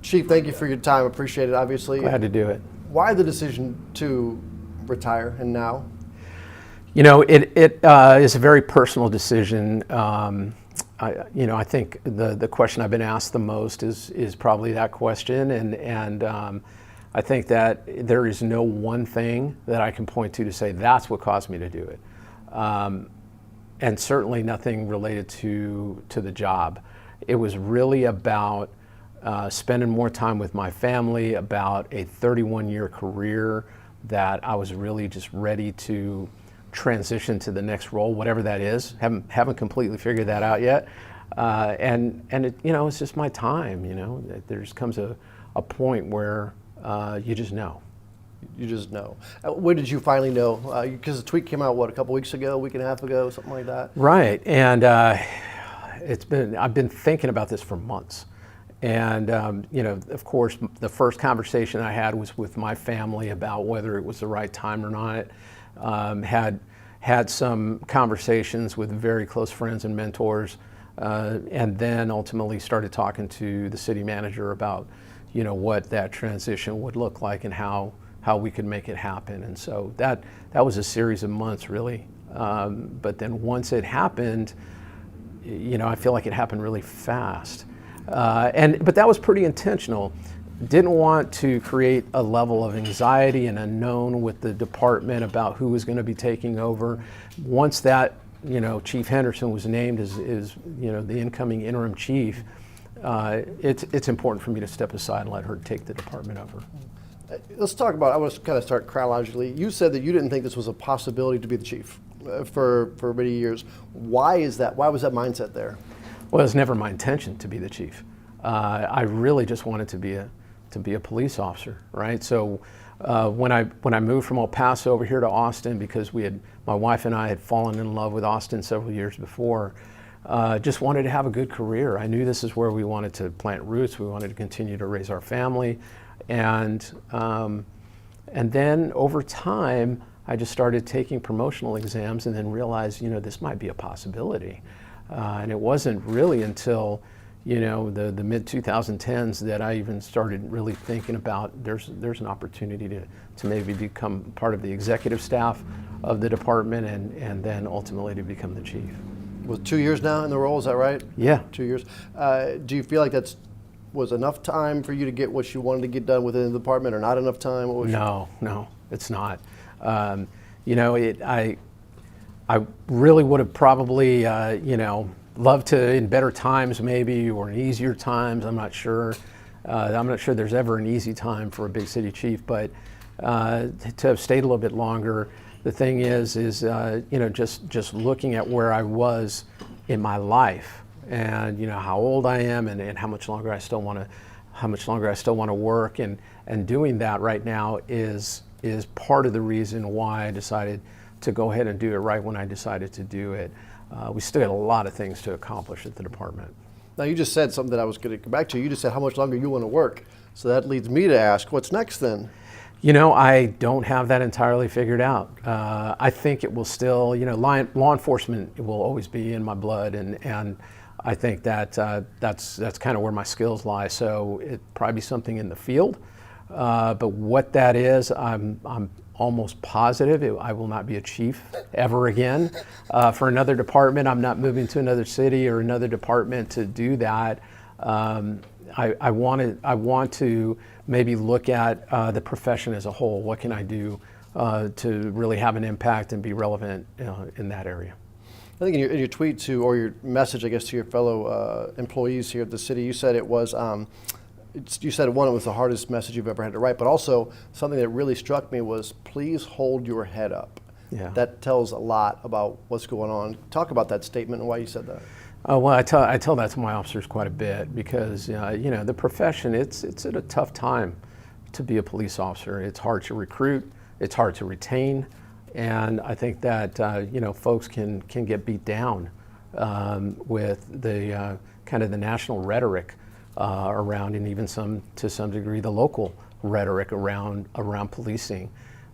Chief, thank you for your time. Appreciate it, obviously. Glad to do it. Why the decision to retire and now? You know, it is a very personal decision. I think the question I've been asked the most is probably that question, and I think that there is no one thing that I can point to say that's what caused me to do it, and certainly nothing related to the job. It was really about spending more time with my family, about a 31-year career that I was really just ready to transition to the next role, whatever that is. Haven't completely figured that out yet. And it, it's just my time. There just comes a point where you just know. You just know. When did you finally know? Because the tweet came out, a couple weeks ago, a week and a half ago, something like that? Right, and I've been thinking about this for months. And, of course, the first conversation I had was with my family about whether it was the right time or not. Had some conversations with very close friends and mentors, and then ultimately started talking to the city manager about, what that transition would look like and how we could make it happen. And so that was a series of months, really. But then once it happened, I feel like it happened really fast. But that was pretty intentional. Didn't want to create a level of anxiety and unknown with the department about who was going to be taking over. Once that, Chief Henderson was named as the incoming interim chief, it's important for me to step aside and let her take the department over. Let's talk about, I want to kind of start chronologically. You said that you didn't think this was a possibility to be the chief for many years. Why is that? Why was that mindset there? Well, it was never my intention to be the chief. I really just wanted to be a police officer, right? So when I moved from El Paso over here to Austin, because my wife and I had fallen in love with Austin several years before, just wanted to have a good career. I knew this is where we wanted to plant roots. We wanted to continue to raise our family, and then over time, I just started taking promotional exams, and then realized, this might be a possibility. And it wasn't really until, the mid-2010s that I even started really thinking about there's an opportunity to maybe become part of the executive staff of the department and then ultimately to become the chief. Was 2 years now in the role, is that right? Yeah. 2 years. Do you feel like was enough time for you to get what you wanted to get done within the department, or not enough time? No, it's not. I really would have probably, loved to, in better times maybe, or in easier times, I'm not sure. I'm not sure there's ever an easy time for a big city chief, but to have stayed a little bit longer, the thing is just looking at where I was in my life, and how old I am, and how much longer I still want to work, and doing that right now is part of the reason why I decided to go ahead and do it right when I decided to do it. We still had a lot of things to accomplish at the department. Now, you just said something that I was going to come back to. You just said how much longer you want to work. So that leads me to ask, what's next then? I don't have that entirely figured out. I think it will still, law enforcement will always be in my blood, and I think that that's kind of where my skills lie. So it'd probably be something in the field, but what that is, I'm almost positive I will not be a chief ever again for another department. I'm not moving to another city or another department to do that. I want to maybe look at the profession as a whole. What can I do to really have an impact and be relevant in that area? I think in your tweet to, or your message, I guess, to your fellow employees here at the city, you said it was, you said it was the hardest message you've ever had to write, but also something that really struck me was, please hold your head up. Yeah. That tells a lot about what's going on. Talk about that statement and why you said that. Well, I tell that to my officers quite a bit, because the profession, it's at a tough time to be a police officer. It's hard to recruit, it's hard to retain, and I think that folks can get beat down with the kind of the national rhetoric around, and even to some degree the local rhetoric around policing.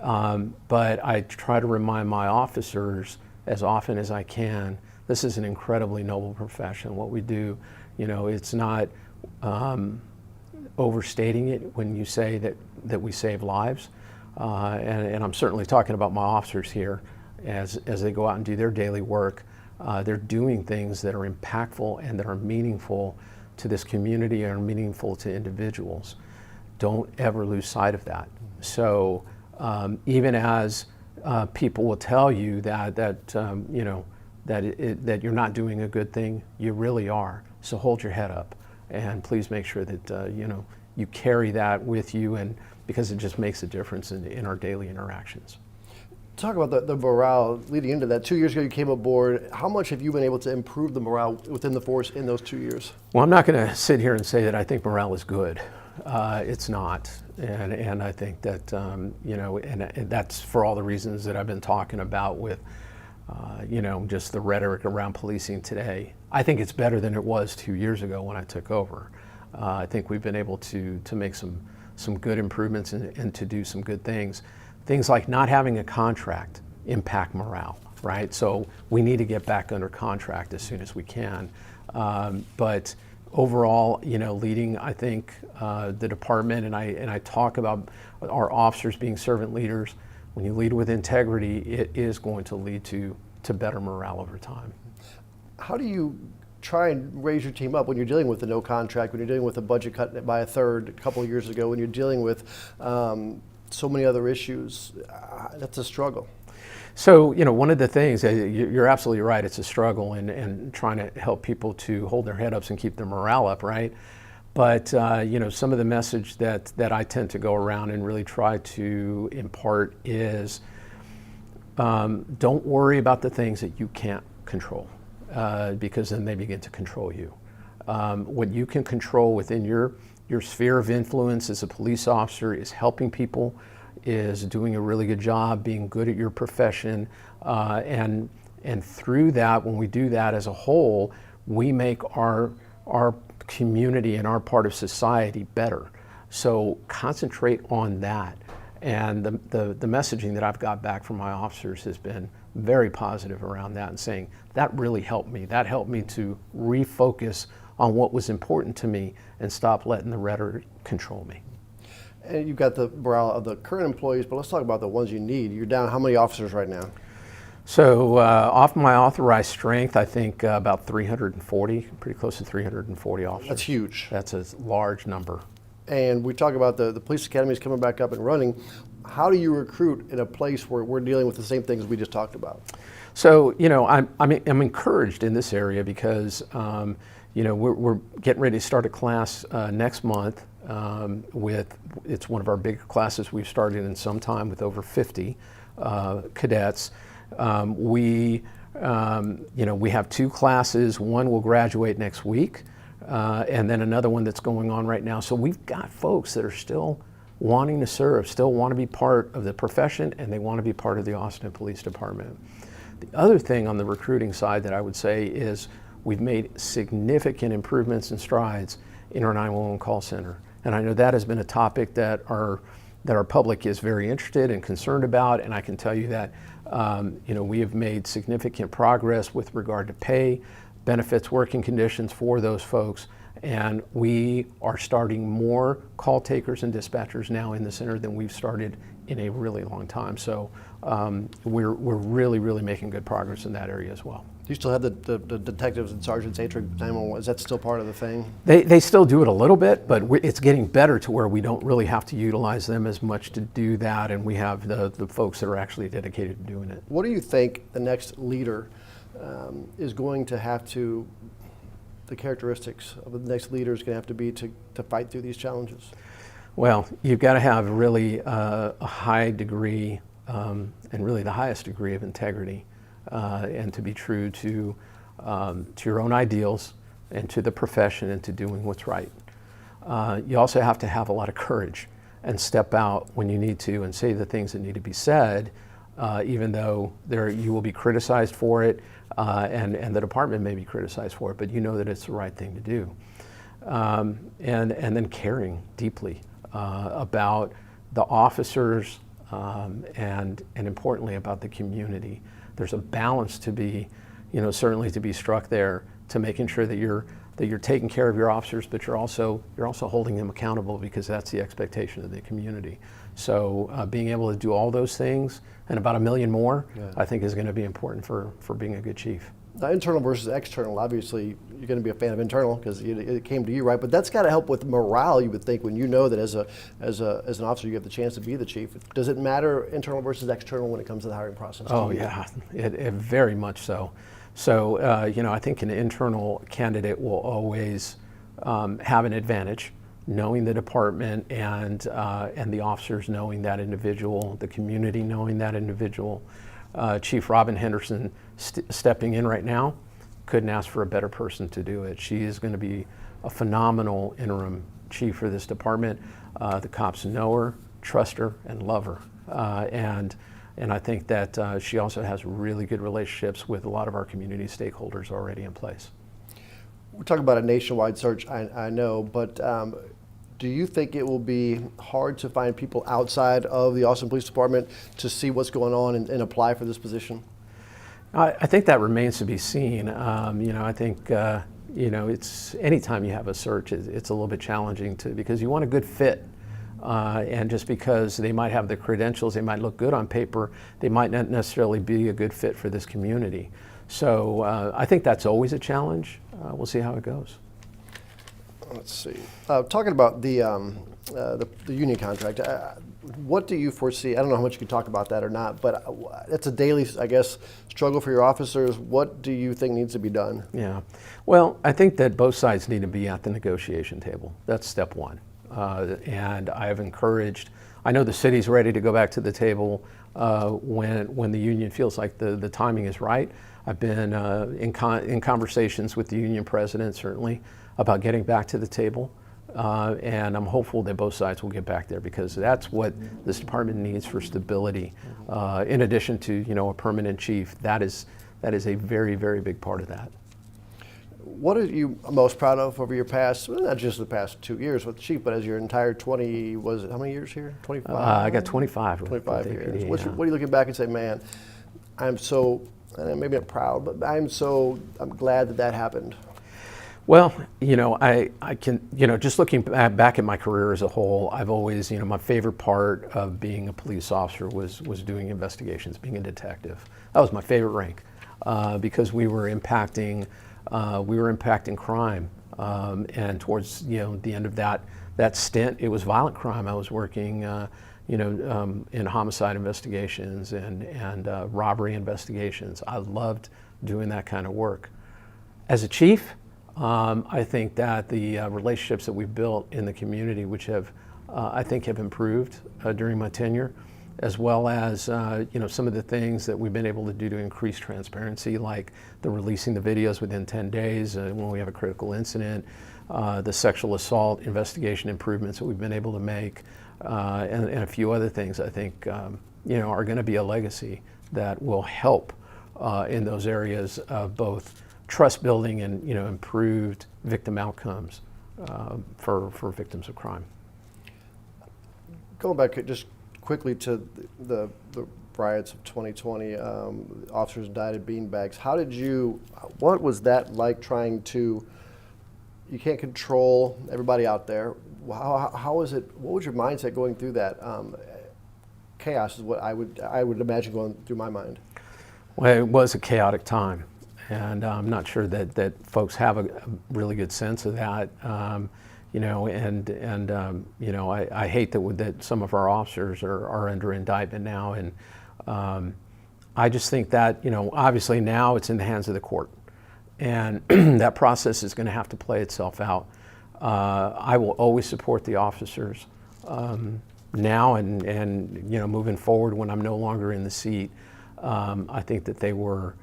But I try to remind my officers as often as I can, this is an incredibly noble profession. What we do, it's not overstating it when you say that we save lives. And I'm certainly talking about my officers here as they go out and do their daily work. They're doing things that are impactful and that are meaningful to this community and are meaningful to individuals. Don't ever lose sight of that. So even as people will tell you that you're not doing a good thing, you really are. So hold your head up, and please make sure that you carry that with you, and because it just makes a difference in our daily interactions. Talk about the morale leading into that. 2 years ago you came aboard. How much have you been able to improve the morale within the force in those 2 years? Well, I'm not going to sit here and say that I think morale is good. It's not, and I think that and that's for all the reasons that I've been talking about with just the rhetoric around policing today. I think it's better than it was 2 years ago when I took over. I think we've been able to make some good improvements and to do some good things. Things like not having a contract impact morale, right? So we need to get back under contract as soon as we can. But overall, leading, I think, the department, and I talk about our officers being servant leaders. When you lead with integrity, it is going to lead to better morale over time. How do you try and raise your team up when you're dealing with the no contract, when you're dealing with a budget cut by a third a couple of years ago, when you're dealing with so many other issues? That's a struggle. So, one of the things, you're absolutely right, it's a struggle and trying to help people to hold their head up and keep their morale up, right? But, some of the message that I tend to go around and really try to impart is don't worry about the things that you can't control, because then they begin to control you. What you can control within your sphere of influence as a police officer is helping people, is doing a really good job, being good at your profession, and through that, when we do that as a whole, we make our community and our part of society better. So concentrate on that. And the messaging that I've got back from my officers has been very positive around that, and saying that really helped me. That helped me to refocus on what was important to me and stop letting the rhetoric control me. And you've got the morale of the current employees, but let's talk about the ones you need. You're down how many officers right now? So off my authorized strength, I think about 340, pretty close to 340 officers. That's huge. That's a large number. And we talk about the police academies coming back up and running. How do you recruit in a place where we're dealing with the same things we just talked about? So, I'm encouraged in this area because, we're getting ready to start a class next month it's one of our big classes we've started in some time with over 50 cadets. We have two classes. One will graduate next week, and then another one that's going on right now. So we've got folks that are still wanting to serve, still want to be part of the profession, and they want to be part of the Austin Police Department. The other thing on the recruiting side that I would say is we've made significant improvements and strides in our 911 call center. And I know that has been a topic that our public is very interested and concerned about, and I can tell you that we have made significant progress with regard to pay, benefits, working conditions for those folks, and we are starting more call takers and dispatchers now in the center than we've started in a really long time. So we're really, really making good progress in that area as well. Do you still have the detectives and sergeants entering 911? Is that still part of the thing? They still do it a little bit, but it's getting better to where we don't really have to utilize them as much to do that, and we have the folks that are actually dedicated to doing it. What do you think the next leader is going to have to, the characteristics of the next leader is going to have to be to fight through these challenges? Well, you've got to have really a high degree, and really the highest degree of integrity, and to be true to your own ideals and to the profession and to doing what's right. You also have to have a lot of courage and step out when you need to and say the things that need to be said, even though you will be criticized for it, and the department may be criticized for it, but you know that it's the right thing to do. And then caring deeply about the officers and importantly about the community. There's a balance to be, certainly to be struck there, to making sure that you're that you're taking care of your officers, but you're also holding them accountable, because that's the expectation of the community. So being able to do all those things and about 1 million more, I think is going to be important for being a good chief. Now, internal versus external, obviously you're going to be a fan of internal because it came to you, right? But that's got to help with morale, you would think, when you know that as an officer you have the chance to be the chief. Does it matter internal versus external when it comes to the hiring process? Oh yeah, it very much so. So I think an internal candidate will always have an advantage, knowing the department and the officers knowing that individual, the community knowing that individual. Chief Robin Henderson stepping in right now, couldn't ask for a better person to do it. She is going to be a phenomenal interim chief for this department. The cops know her, trust her, and love her. And I think that she also has really good relationships with a lot of our community stakeholders already in place. We're talking about a nationwide search, I know, but do you think it will be hard to find people outside of the Austin Police Department to see what's going on and apply for this position? I think that remains to be seen. I think it's anytime you have a search, it's a little bit challenging because you want a good fit. And just because they might have the credentials, they might look good on paper, they might not necessarily be a good fit for this community. So I think that's always a challenge. We'll see how it goes. Let's see. Talking about the union contract, what do you foresee? I don't know how much you can talk about that or not, but it's a daily, I guess, struggle for your officers. What do you think needs to be done? Yeah. Well, I think that both sides need to be at the negotiation table. That's step one. And I have encouraged, I know the city's ready to go back to the table when the union feels like the timing is right. I've been in conversations with the union president, certainly, about getting back to the table. And I'm hopeful that both sides will get back there, because that's what this department needs for stability. In addition to, a permanent chief, that is a very, very big part of that. What are you most proud of over your past, well, not just the past 2 years with the chief, but as your entire 20, how many years here? 25? I got 25. 25 years. APD, What are you looking back and say, man, I'm so, maybe not proud, but I'm glad that happened? Well, I can, just looking back at my career as a whole, I've always, my favorite part of being a police officer was doing investigations, being a detective. That was my favorite rank, because we were impacting crime, and towards the end of that stint, it was violent crime. I was working, in homicide investigations and robbery investigations. I loved doing that kind of work. As a chief, I think that the relationships that we've built in the community, which have improved during my tenure, as well as some of the things that we've been able to do to increase transparency, like the releasing the videos within 10 days when we have a critical incident, the sexual assault investigation improvements that we've been able to make, and a few other things I think are going to be a legacy that will help in those areas of both trust building and improved victim outcomes for victims of crime. Going back just quickly to the riots of 2020, officers died at beanbags. What was that like trying to, you can't control everybody out there. How was it, what was your mindset going through that? Chaos is what I would imagine going through my mind. Well, it was a chaotic time. And I'm not sure that folks have a really good sense of that, I hate that some of our officers are under indictment now, and I just think that obviously now it's in the hands of the court, and that process is going to have to play itself out. I will always support the officers now and moving forward when I'm no longer in the seat. I think that they were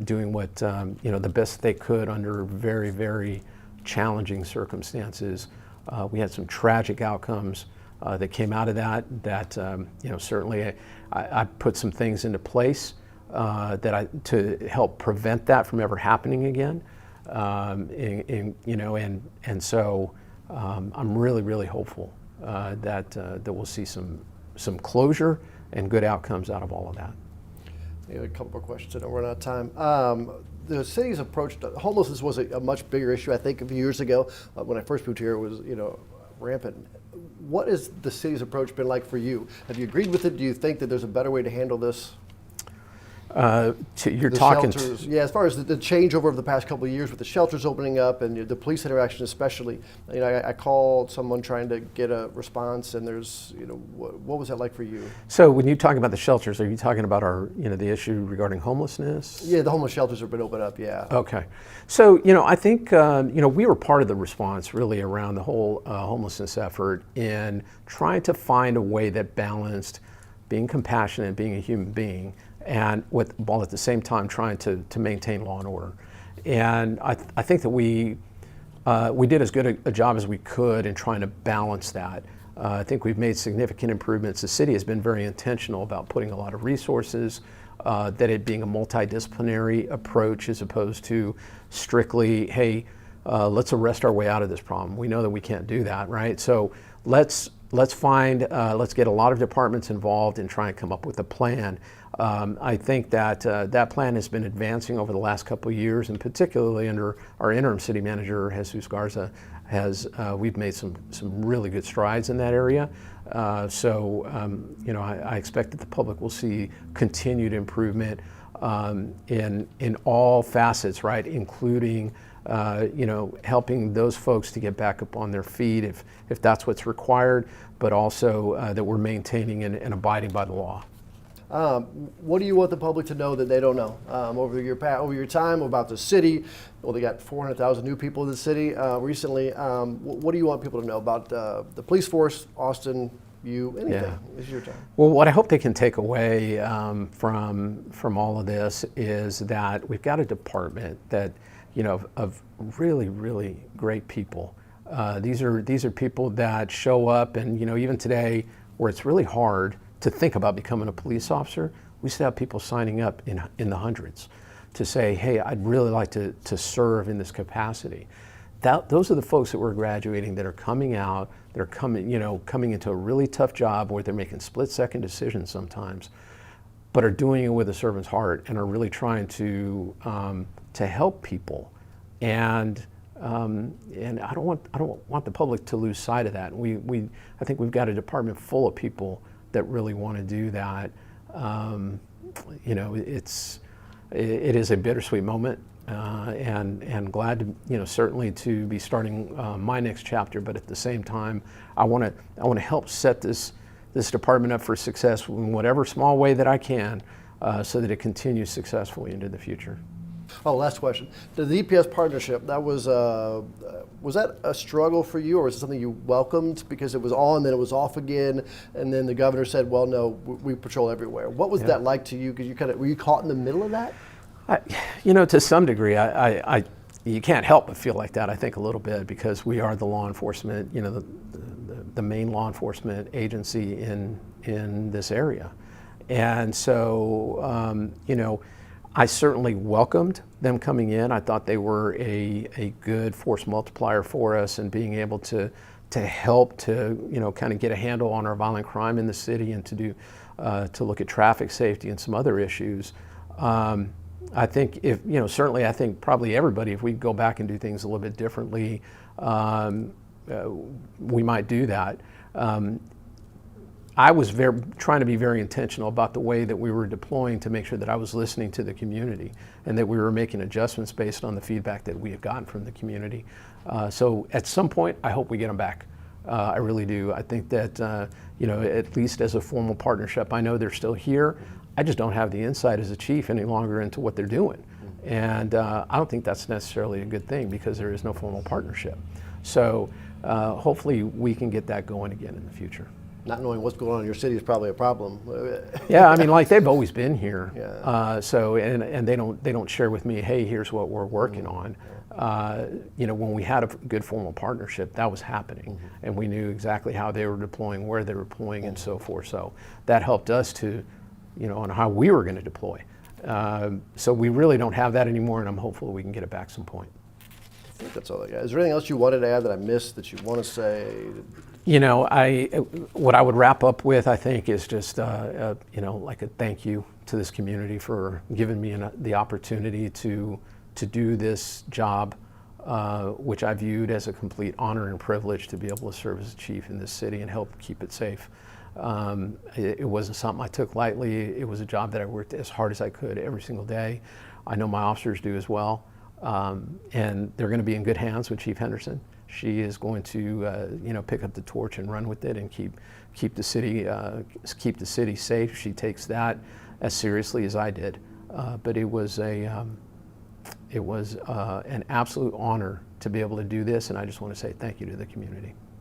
doing what the best they could under very, very challenging circumstances. We had some tragic outcomes that came out of that certainly I put some things into place to help prevent that from ever happening again. So I'm really, really hopeful that we'll see some closure and good outcomes out of all of that. A couple more questions. I know we're out of time. the city's approach to homelessness was a much bigger issue, I think, a few years ago. When I first moved here, it was, rampant. What has the city's approach been like for you? Have you agreed with it? Do you think that there's a better way to handle this? You're The talking. shelters, yeah, as far as the changeover of the past couple of years with the shelters opening up and the police interaction especially. I called someone trying to get a response, and there's, what was that like for you? So when you talk about the shelters, are you talking about our, the issue regarding homelessness? Yeah, the homeless shelters have been opened up, yeah. Okay. So, I think, we were part of the response really around the whole homelessness effort in trying to find a way that balanced being compassionate, being a human being, and while at the same time trying to maintain law and order. And I think that we did as good a job as we could in trying to balance that. I think we've made significant improvements. The city has been very intentional about putting a lot of resources, that it being a multidisciplinary approach as opposed to strictly, hey, let's arrest our way out of this problem. We know that we can't do that, right? So let's get a lot of departments involved and try and come up with a plan. I think that that plan has been advancing over the last couple of years, and particularly under our interim city manager, Jesus Garza, we've made some really good strides in that area. I expect that the public will see continued improvement in all facets, right, including helping those folks to get back up on their feet if that's what's required, but also that we're maintaining and abiding by the law. What do you want the public to know that they don't know over your time about the city? Well, they got 400,000 new people in the city recently. What do you want people to know about the police force, Austin, you, anything? Yeah. This is your time. Well, what I hope they can take away from all of this is that we've got a department that, of really, really great people. These are people that show up, and even today, where it's really hard to think about becoming a police officer, we still have people signing up in the hundreds to say, hey, I'd really like to serve in this capacity. Those are the folks that we're graduating that are coming out, they're coming into a really tough job where they're making split-second decisions sometimes, but are doing it with a servant's heart and are really trying to help people. And I don't want the public to lose sight of that. I think we've got a department full of people that really want to do that. It is a bittersweet moment, and glad to certainly to be starting my next chapter. But at the same time, I want to help set this department up for success in whatever small way that I can, so that it continues successfully into the future. Oh, last question. The EPS partnership, that was that a struggle for you, or was it something you welcomed because it was on, then it was off again, and then the governor said, well, no, we patrol everywhere. What was that like to you? Because were you caught in the middle of that? To some degree, you can't help but feel like that, I think, a little bit, because we are the law enforcement, the main law enforcement agency in this area. And so, I certainly welcomed them coming in. I thought they were a good force multiplier for us, and being able to help to kind of get a handle on our violent crime in the city, and to look at traffic safety and some other issues. I think certainly I think probably everybody, if we go back and do things a little bit differently, we might do that. I was trying to be very intentional about the way that we were deploying, to make sure that I was listening to the community and that we were making adjustments based on the feedback that we had gotten from the community. So at some point, I hope we get them back. I really do. I think that, at least as a formal partnership, I know they're still here. I just don't have the insight as a chief any longer into what they're doing. And I don't think that's necessarily a good thing, because there is no formal partnership. So hopefully we can get that going again in the future. Not knowing what's going on in your city is probably a problem. Yeah, I mean, like, they've always been here. Yeah. And they don't share with me, hey, here's what we're working on. When we had a good formal partnership, that was happening, and we knew exactly how they were deploying, where they were deploying, and so forth. So that helped us to, on how we were going to deploy. So we really don't have that anymore, and I'm hopeful we can get it back some point. I think that's all I got. Is there anything else you wanted to add that I missed that you want to say? What I would wrap up with, I think, is just like a thank you to this community for giving me the opportunity to to do this job, which I viewed as a complete honor and privilege to be able to serve as chief in this city and help keep it safe. It wasn't something I took lightly. It was a job that I worked as hard as I could every single day. I know my officers do as well. And they're going to be in good hands with Chief Henderson. She is going to, pick up the torch and run with it and keep the city safe. She takes that as seriously as I did. But it was an absolute honor to be able to do this, and I just want to say thank you to the community.